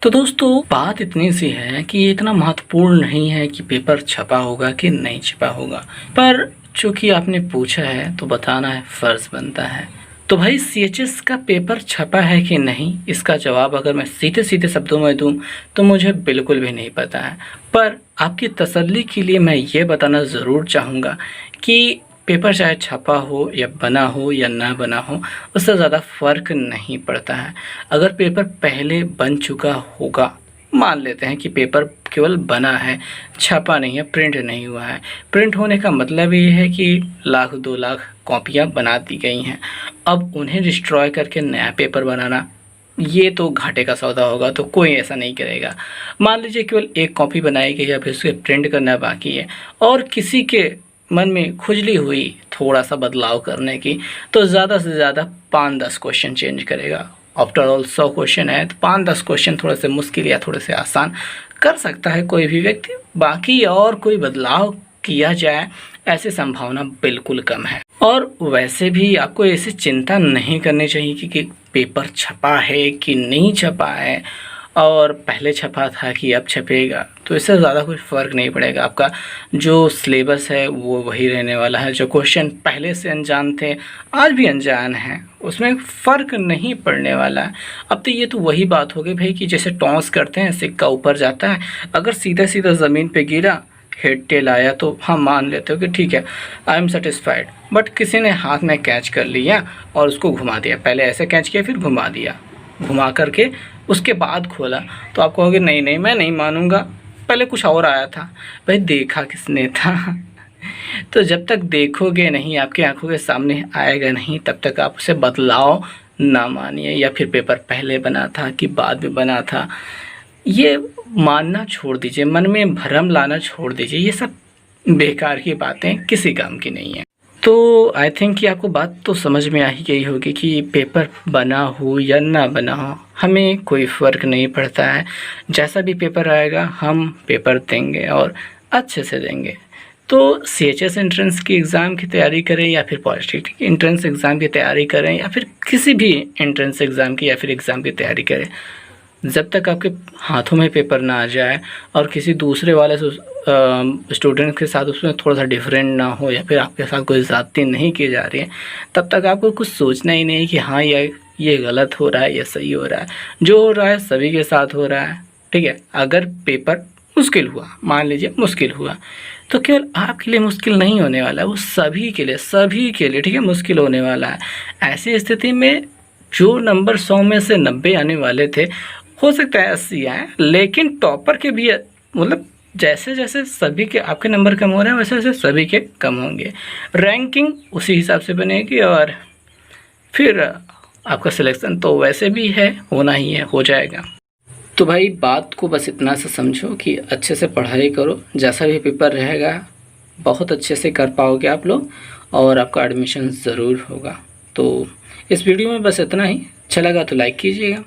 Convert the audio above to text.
तो दोस्तों बात इतनी सी है कि ये इतना महत्वपूर्ण नहीं है कि पेपर छपा होगा कि नहीं छपा होगा, पर चूंकि आपने पूछा है तो बताना है फर्ज बनता है। तो भाई सीएचएस का पेपर छपा है कि नहीं, इसका जवाब अगर मैं सीधे सीधे शब्दों में दूं तो मुझे बिल्कुल भी नहीं पता है। पर आपकी तसल्ली के लिए मैं ये बताना ज़रूर चाहूँगा कि पेपर चाहे छपा हो या बना हो या ना बना हो, उससे ज़्यादा फ़र्क नहीं पड़ता है। अगर पेपर पहले बन चुका होगा, मान लेते हैं कि पेपर केवल बना है, छपा नहीं है, प्रिंट नहीं हुआ है। प्रिंट होने का मतलब ये है कि लाख 2 लाख कॉपियाँ बना दी गई हैं। अब उन्हें डिस्ट्रॉय करके नया पेपर बनाना, ये तो घाटे का सौदा होगा, तो कोई ऐसा नहीं करेगा। मान लीजिए केवल एक कॉपी बनाई गई है, फिर उसे प्रिंट करना बाकी है और किसी के मन में खुजली हुई थोड़ा सा बदलाव करने की, तो ज़्यादा से ज़्यादा 5-10 क्वेश्चन चेंज करेगा। आफ्टर ऑल 100 क्वेश्चन है तो 5-10 क्वेश्चन थोड़े से मुश्किल या थोड़े से आसान कर सकता है कोई भी व्यक्ति। बाकी और कोई बदलाव किया जाए ऐसी संभावना बिल्कुल कम है। और वैसे भी आपको ऐसी चिंता नहीं करनी चाहिए कि पेपर छपा है कि नहीं छपा है और पहले छपा था कि अब छपेगा, तो इससे ज़्यादा कोई फ़र्क नहीं पड़ेगा। आपका जो सिलेबस है वो वही रहने वाला है। जो क्वेश्चन पहले से अनजान थे आज भी अनजान हैं, उसमें फ़र्क नहीं पड़ने वाला है। अब तो ये तो वही बात हो गई भाई कि जैसे टॉस करते हैं, सिक्का ऊपर जाता है, अगर सीधा सीधा ज़मीन पे गिरा, हेड टेल आया तो हम मान लेते हो कि ठीक है, आई एम सेटिस्फाइड। बट किसी ने हाथ में कैच कर लिया और उसको घुमा दिया, पहले ऐसे कैच किया फिर घुमा दिया, घुमा करके उसके बाद खोला, तो आप कहोगे नहीं नहीं मैं नहीं मानूंगा, पहले कुछ और आया था। भाई देखा किसने था तो जब तक देखोगे नहीं, आपकी आंखों के सामने आएगा नहीं, तब तक आप उसे बदलाव ना मानिए। या फिर पेपर पहले बना था कि बाद में बना था, ये मानना छोड़ दीजिए, मन में भ्रम लाना छोड़ दीजिए। ये सब बेकार की बातें, किसी काम की नहीं है। तो आई थिंक कि आपको बात तो समझ में आ ही गई होगी कि पेपर बना हो या ना बना हो, हमें कोई फ़र्क नहीं पड़ता है। जैसा भी पेपर आएगा हम पेपर देंगे और अच्छे से देंगे। तो सीएचएस एंट्रेंस की एग्ज़ाम की तैयारी करें या फिर पॉलिटेक्निक एंट्रेंस एग्ज़ाम की तैयारी करें या फिर किसी भी एंट्रेंस एग्ज़ाम की या फिर एग्ज़ाम की तैयारी करें, जब तक आपके हाथों में पेपर ना आ जाए और किसी दूसरे वाले स्टूडेंट के साथ उसमें थोड़ा सा डिफरेंट ना हो या फिर आपके साथ कोई ज़्यादती नहीं की जा रही है, तब तक आपको कुछ सोचना ही नहीं कि हाँ ये गलत हो रहा है, ये सही हो रहा है। जो हो रहा है सभी के साथ हो रहा है, ठीक है। अगर पेपर मुश्किल हुआ, मान लीजिए मुश्किल हुआ, तो केवल आपके लिए मुश्किल नहीं होने वाला है, वो सभी के लिए ठीक है मुश्किल होने वाला है। ऐसी स्थिति में जो नंबर 100 में से 90 आने वाले थे, हो सकता है 80 आए, लेकिन टॉपर के भी मतलब जैसे जैसे सभी के आपके नंबर कम हो रहे हैं वैसे वैसे सभी के कम होंगे, रैंकिंग उसी हिसाब से बनेगी और फिर आपका सिलेक्शन तो वैसे भी है, होना ही है, हो जाएगा। तो भाई बात को बस इतना सा समझो कि अच्छे से पढ़ाई करो, जैसा भी पेपर रहेगा बहुत अच्छे से कर पाओगे आप लोग और आपका एडमिशन ज़रूर होगा। तो इस वीडियो में बस इतना ही, अच्छा लगा तो लाइक कीजिएगा।